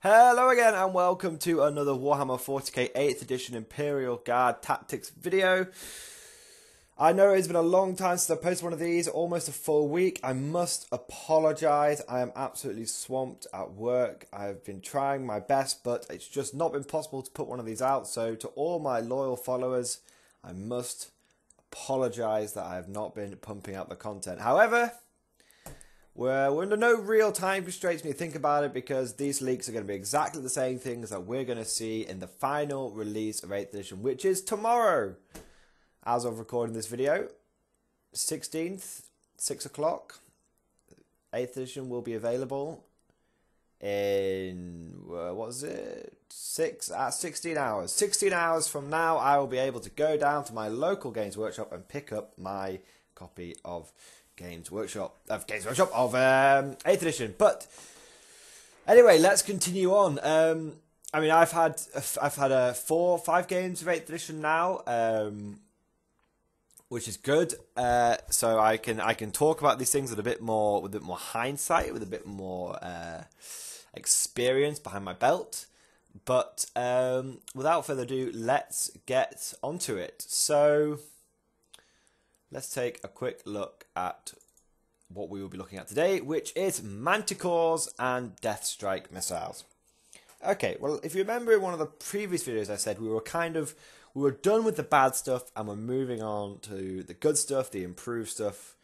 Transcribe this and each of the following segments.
Hello again and welcome to another Warhammer 40k 8th edition Imperial Guard Tactics video. I know it's been a long time since I posted one of these, almost a full week. I must apologise, I am absolutely swamped at work. I've been trying my best, but it's just not been possible to put one of these out. So to all my loyal followers, I must apologise that I have not been pumping out the content. However, we're under no real time constraints when you think about it, because these leaks are going to be exactly the same things that we're going to see in the final release of 8th edition, which is tomorrow. As of recording this video, 16th, 6 o'clock, 8th edition will be available in, what is it, 16 hours. 16 hours from now, I will be able to go down to my local Games Workshop and pick up my copy of Games Workshop of 8th edition. But anyway, let's continue on. I mean, I've had 4 or 5 games of 8th edition now, which is good. So I can talk about these things with a bit more hindsight, with a bit more experience behind my belt. But without further ado, let's get onto it. So let's take a quick look at what we will be looking at today, which is Manticores and Deathstrike missiles. Okay, well, if you remember in one of the previous videos I said we were done with the bad stuff and we're moving on to the good stuff, the improved stuff.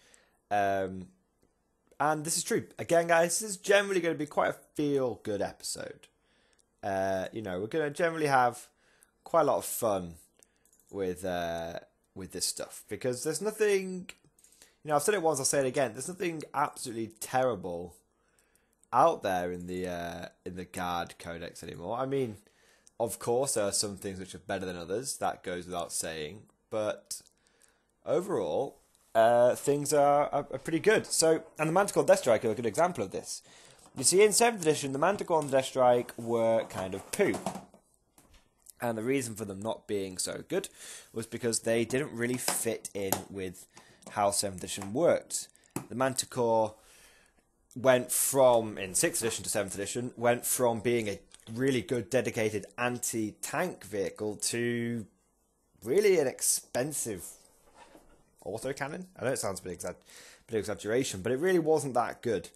And this is true. Again, guys, this is generally going to be quite a feel-good episode. You know, we're going to generally have quite a lot of fun with this stuff, because there's nothing, you know, I've said it once, I'll say it again, there's nothing absolutely terrible out there in the Guard Codex anymore. I mean, of course there are some things which are better than others, that goes without saying, but overall things are pretty good. So, and the Manticore and Deathstrike are a good example of this. You see, in 7th edition the Manticore and Deathstrike were kind of poo. And the reason for them not being so good was because they didn't really fit in with how 7th edition worked. The Manticore went from, in 6th edition to 7th edition, went from being a really good dedicated anti-tank vehicle to really an expensive autocannon. I know it sounds a bit exaggeration, but it really wasn't that good.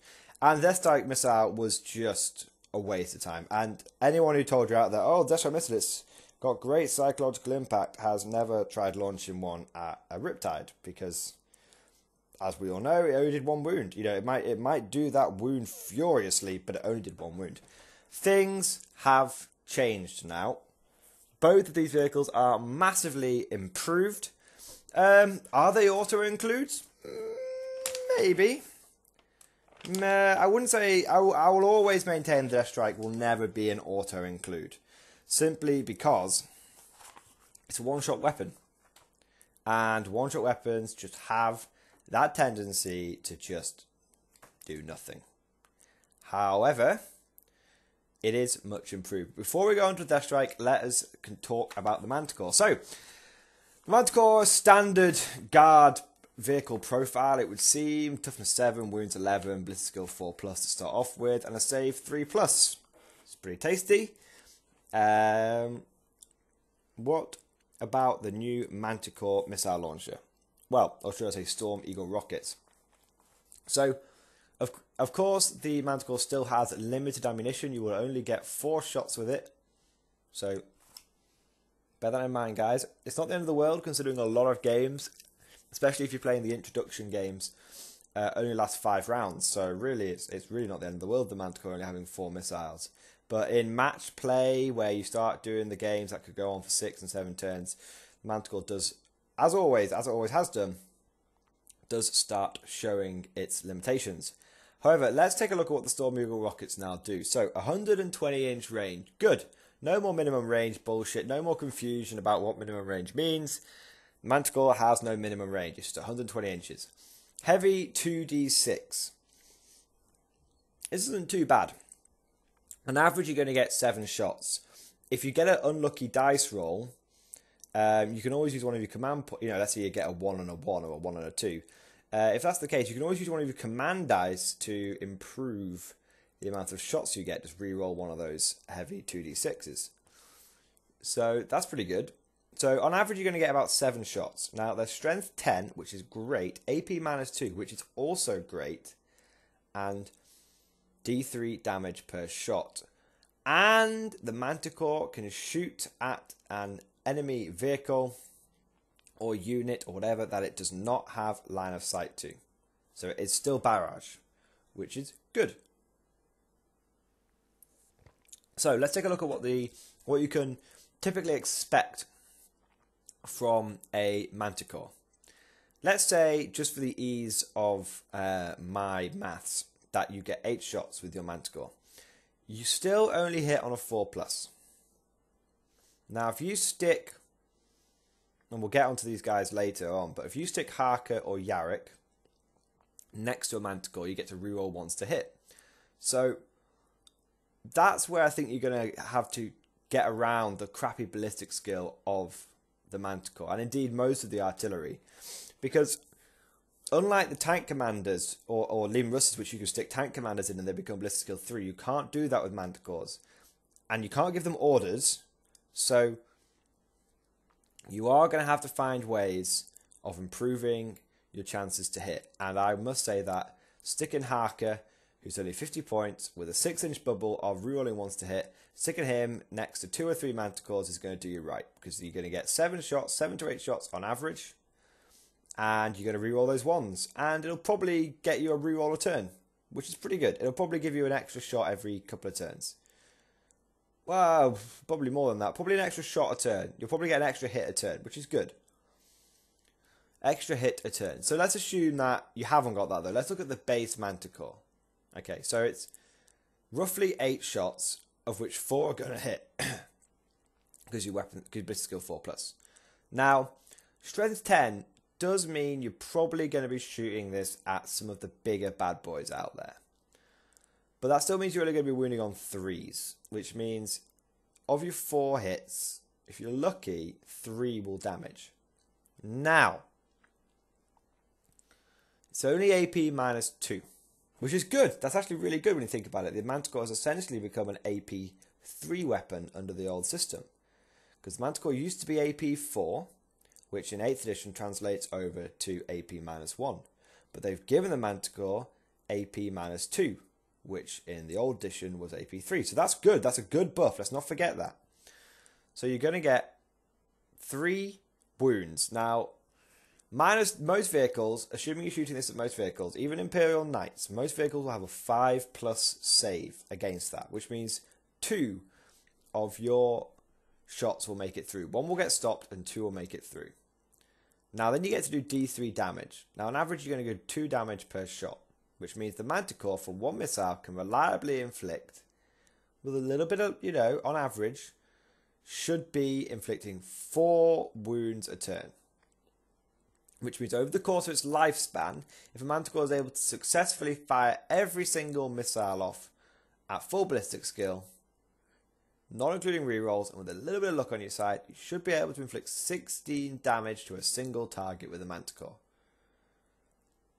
And the Deathstrike missile was just a waste of time. And anyone who told you out there, oh, Deathstrike missile, it's got great psychological impact, has never tried launching one at a Riptide, because, as we all know, it only did 1 wound. You know, it might do that wound furiously, but it only did 1 wound. Things have changed now. Both of these vehicles are massively improved. Are they auto-includes? Maybe. I wouldn't say. I will always maintain the Deathstrike will never be an auto-include, simply because it's a one-shot weapon, and one-shot weapons just have that tendency to just do nothing. However, it is much improved. Before we go on to Deathstrike, let us talk about the Manticore. So, the Manticore standard guard vehicle profile, it would seem: toughness 7, wounds 11, blister skill 4+ to start off with, and a save 3+. It's pretty tasty. What about the new Manticore missile launcher? Well, or should I say Storm Eagle rockets? So, of course, the Manticore still has limited ammunition. You will only get 4 shots with it. So, bear that in mind, guys. It's not the end of the world, considering a lot of games, especially if you're playing the introduction games, only last 5 rounds. So really, it's really not the end of the world, the Manticore only having 4 missiles. But in match play, where you start doing the games that could go on for 6 and 7 turns, the Manticore does, as it always has done, does start showing its limitations. However, let's take a look at what the Storm Eagle rockets now do. So, 120-inch range. Good. No more minimum range bullshit. No more confusion about what minimum range means. Manticore has no minimum range. It's just 120 inches. Heavy 2d6. This isn't too bad. On average, you're going to get 7 shots. If you get an unlucky dice roll, you can always use one of your command... You know, let's say you get a 1 and a 1 or a 1 and a 2. If that's the case, you can always use one of your command dice to improve the amount of shots you get, just re-roll one of those heavy 2d6s. So that's pretty good. So on average, you're going to get about 7 shots. Now, there's strength 10, which is great. AP -2, which is also great. And D3 damage per shot. And the Manticore can shoot at an enemy vehicle or unit or whatever that it does not have line of sight to. So it's still barrage, which is good. So let's take a look at what you can typically expect from a Manticore. Let's say, just for the ease of my maths, that you get 8 shots with your Manticore. You still only hit on a 4+. Now, if you stick, and we'll get onto these guys later on, but if you stick Harker or Yarrick next to a Manticore, you get to reroll ones to hit. So that's where I think you're going to have to get around the crappy ballistic skill of the Manticore, and indeed most of the artillery, because unlike the tank commanders or Lean Russers, which you can stick tank commanders in and they become ballistic skill 3, you can't do that with Manticores, and you can't give them orders. So you are going to have to find ways of improving your chances to hit. And I must say that sticking Harker, who's only 50 points, with a 6-inch bubble of rerolling ones to hit, sticking him next to 2 or 3 Manticores is going to do you right, because you're going to get 7 to 8 shots on average, and you're going to reroll those ones, and it'll probably get you a reroll a turn, which is pretty good. It'll probably give you an extra shot every couple of turns. Well, probably more than that. Probably an extra shot a turn. You'll probably get an extra hit a turn, which is good. Extra hit a turn. So let's assume that you haven't got that, though. Let's look at the base Manticore. Okay, so it's roughly 8 shots, of which 4 are going to hit, because your ballistic skill 4+. Now, strength 10 does mean you're probably going to be shooting this at some of the bigger bad boys out there. But that still means you're only going to be wounding on 3s, which means of your 4 hits, if you're lucky, 3 will damage. Now, it's only AP -2, which is good. That's actually really good when you think about it. The Manticore has essentially become an AP 3 weapon under the old system, because Manticore used to be AP 4, which in 8th edition translates over to AP -1. But they've given the Manticore AP -2, which in the old edition was AP 3. So that's good. That's a good buff. Let's not forget that. So you're going to get 3 wounds. Now, minus most vehicles, assuming you're shooting this at most vehicles, even Imperial Knights, most vehicles will have a 5+ save against that, which means 2 of your shots will make it through. 1 will get stopped and 2 will make it through. Now then you get to do D3 damage. Now on average you're going to go 2 damage per shot, which means the Manticore for 1 missile can reliably inflict, with a little bit of, on average, should be inflicting 4 wounds a turn. Which means over the course of its lifespan, if a Manticore is able to successfully fire every single missile off at full ballistic skill, not including rerolls, and with a little bit of luck on your side, you should be able to inflict 16 damage to a single target with a Manticore.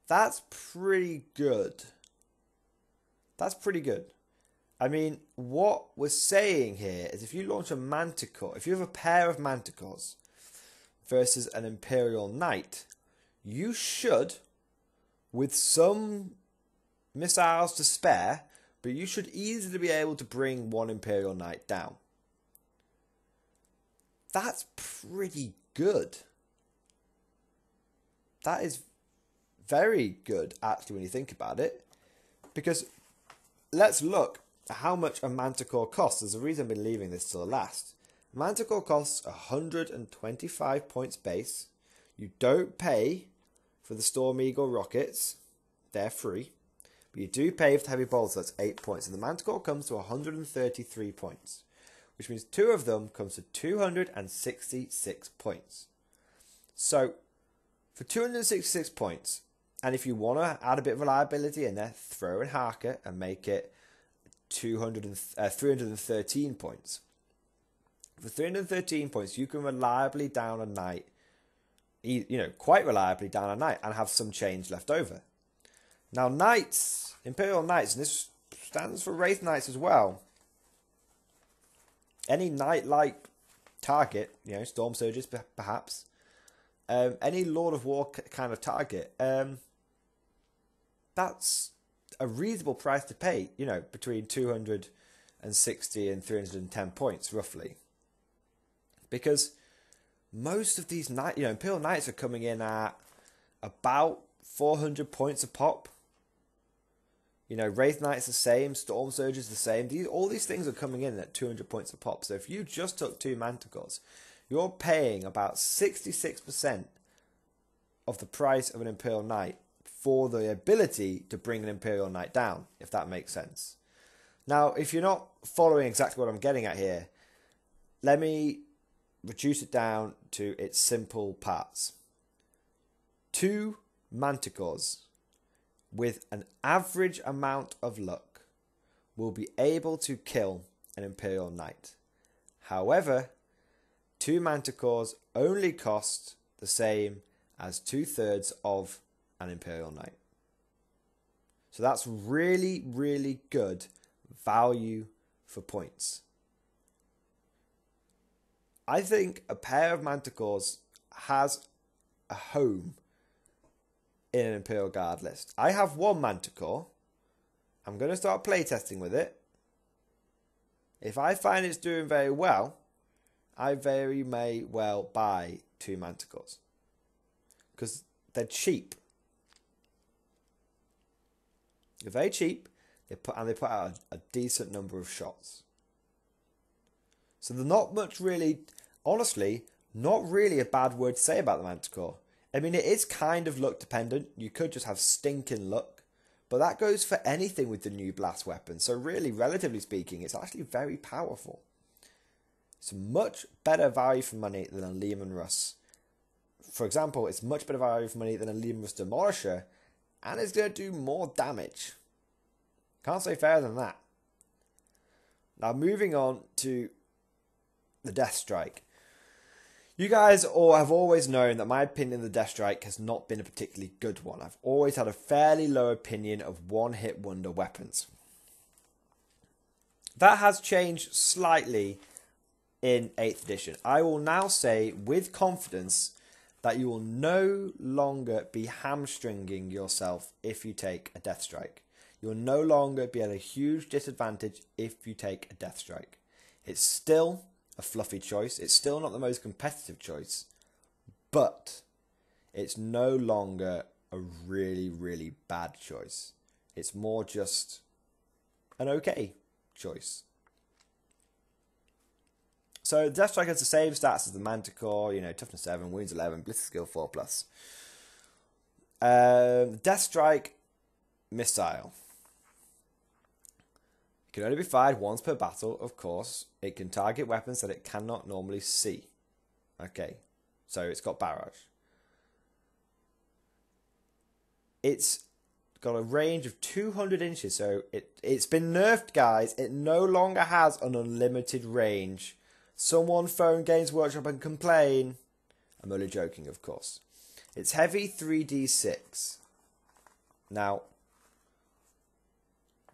That's pretty good. That's pretty good. I mean, what we're saying here is if you launch a Manticore, if you have a pair of Manticores versus an Imperial Knight, you should, with some missiles to spare, but you should easily be able to bring one Imperial Knight down. That's pretty good. That is very good, actually, when you think about it. Because let's look at how much a Manticore costs. There's a reason I've been leaving this till the last. Manticore costs 125 points base. You don't pay for the Storm Eagle rockets. They're free. But you do pay for the heavy bolts, so that's 8 points. And the Manticore comes to 133 points, which means 2 of them comes to 266 points. So, for 266 points, and if you want to add a bit of reliability in there, throw in Harker and make it 313 points. For 313 points, you can reliably down a knight, quite reliably down a knight, and have some change left over. Now, knights, Imperial Knights, and this stands for Wraith Knights as well. Any knight-like target, Storm Surges perhaps, any Lord of War kind of target, that's a reasonable price to pay, between 260 and 310 points, roughly. Because most of these Imperial Knights are coming in at about 400 points a pop. Wraith Knight's the same, Storm Surge is the same. All these things are coming in at 200 points a pop. So if you just took 2 Manticores, you're paying about 66% of the price of an Imperial Knight for the ability to bring an Imperial Knight down, if that makes sense. Now, if you're not following exactly what I'm getting at here, let me reduce it down to its simple parts. 2 Manticores with an average amount of luck will be able to kill an Imperial Knight. However, 2 Manticores only cost the same as 2/3 of an Imperial Knight. So that's really, really good value for points. I think a pair of Manticores has a home in an Imperial Guard list. I have 1 Manticore. I'm going to start playtesting with it. If I find it's doing very well, I very may well buy 2 Manticores. Because they're cheap. They're very cheap. They put out a decent number of shots. So they're not much really, honestly, not really a bad word to say about the Manticore. I mean, it is kind of luck dependent. You could just have stinking luck. But that goes for anything with the new blast weapon. So really, relatively speaking, it's actually very powerful. It's much better value for money than a Lehman Russ. For example, it's much better value for money than a Lehman Russ Demolisher. And it's going to do more damage. Can't say fairer than that. Now, moving on to the Deathstrike. You guys have always known that my opinion of the Deathstrike has not been a particularly good one. I've always had a fairly low opinion of one-hit wonder weapons. That has changed slightly in 8th edition. I will now say with confidence that you will no longer be hamstringing yourself if you take a Deathstrike. You'll no longer be at a huge disadvantage if you take a Deathstrike. It's still a fluffy choice. It's still not the most competitive choice, but it's no longer a really, really bad choice. It's more just an okay choice. So the Deathstrike has the same stats as the Manticore, toughness 7, wounds 11, blister skill 4+. Deathstrike missile. It can only be fired once per battle, of course. It can target weapons that it cannot normally see. Okay, so it's got barrage. It's got a range of 200 inches, so it's been nerfed, guys. It no longer has an unlimited range. Someone phone Games Workshop and complain. I'm only joking, of course. It's heavy 3d6. Now,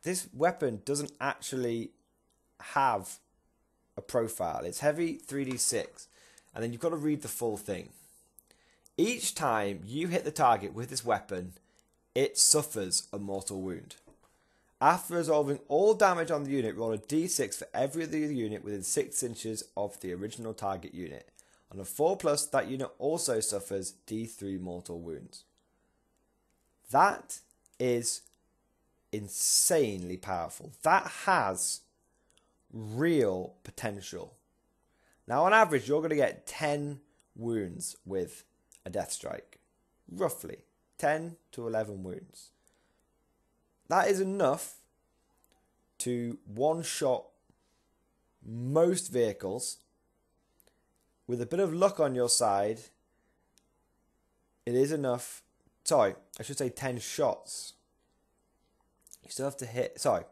this weapon doesn't actually have a profile. It's heavy 3d6. And then you've got to read the full thing. Each time you hit the target with this weapon, it suffers a mortal wound. After resolving all damage on the unit, roll a d6 for every other unit within 6 inches of the original target unit. On a 4+, that unit also suffers d3 mortal wounds. That is insanely powerful. That has real potential. Now, on average, you're going to get 10 wounds with a Deathstrike. Roughly 10 to 11 wounds. That is enough to one-shot most vehicles. With a bit of luck on your side, it is enough. Sorry, I should say 10 shots. You still have to hit. Sorry,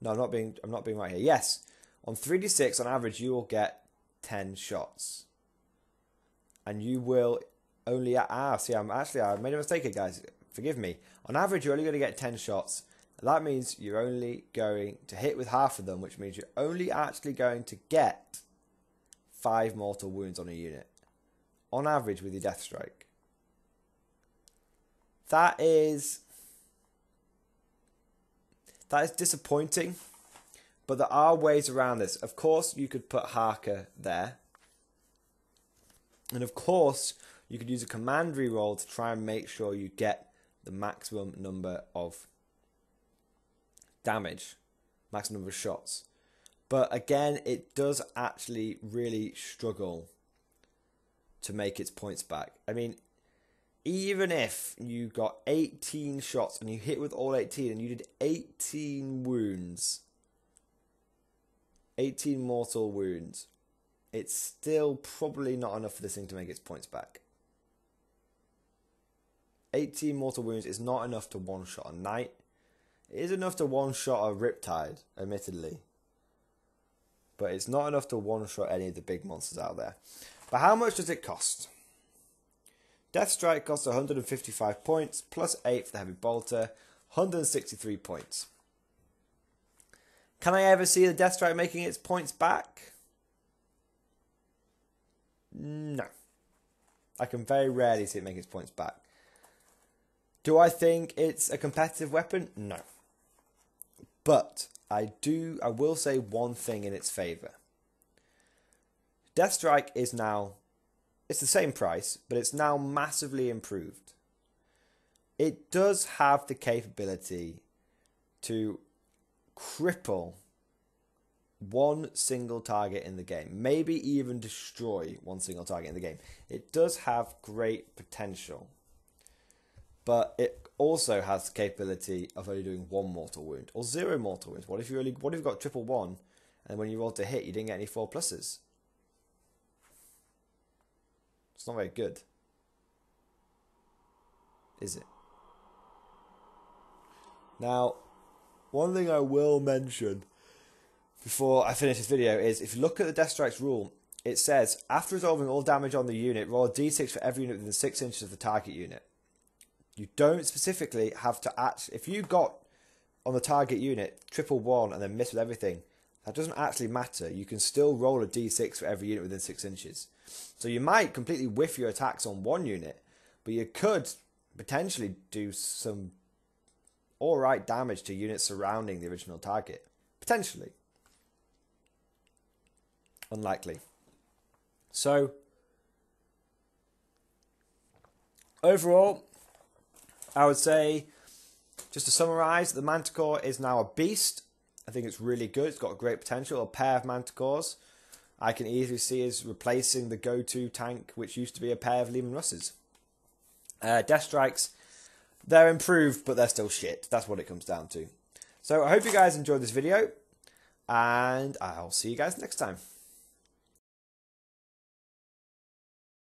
no, I'm not being right here. Yes, on 3d6 on average, you will get 10 shots, and you will only. I made a mistake here, guys. Forgive me. On average, you're only going to get 10 shots. That means you're only going to hit with half of them, which means you're only actually going to get 5 mortal wounds on a unit, on average with your Deathstrike. That is disappointing, but there are ways around this. Of course, you could put Harker there. And of course, you could use a command reroll to try and make sure you get the maximum number of damage, maximum number of shots. But again, it does actually really struggle to make its points back. I mean, even if you got 18 shots and you hit with all 18 and you did 18 wounds, 18 mortal wounds, it's still probably not enough for this thing to make its points back. 18 mortal wounds is not enough to one-shot a knight. It is enough to one-shot a Riptide, admittedly. But it's not enough to one-shot any of the big monsters out there. But how much does it cost? Deathstrike costs 155 points, plus 8 for the Heavy Bolter, 163 points. Can I ever see the Deathstrike making its points back? No. I can very rarely see it making its points back. Do I think it's a competitive weapon? No. But I will say one thing in its favour. Deathstrike is now, it's the same price, but it's now massively improved. It does have the capability to cripple one single target in the game, maybe even destroy one single target in the game. It does have great potential, but it also has the capability of only doing 1 mortal wound or 0 mortal wounds. What if you've got triple 1 and when you rolled to hit you didn't get any 4 pluses? It's not very good, is it? Now, one thing I will mention before I finish this video is if you look at the Deathstrike's rule, it says after resolving all damage on the unit, roll a d6 for every unit within 6 inches of the target unit. You don't specifically have to actually, if you got on the target unit triple 1 and then miss with everything, that doesn't actually matter. You can still roll a d6 for every unit within 6 inches. So you might completely whiff your attacks on one unit, but you could potentially do some alright damage to units surrounding the original target. Potentially. Unlikely. So, overall, I would say, just to summarise, the Manticore is now a beast. I think it's really good. It's got great potential. A pair of Manticores I can easily see as replacing the go-to tank, which used to be a pair of Leman Russes. Deathstrikes, they're improved, but they're still shit. That's what it comes down to. So I hope you guys enjoyed this video, and I'll see you guys next time.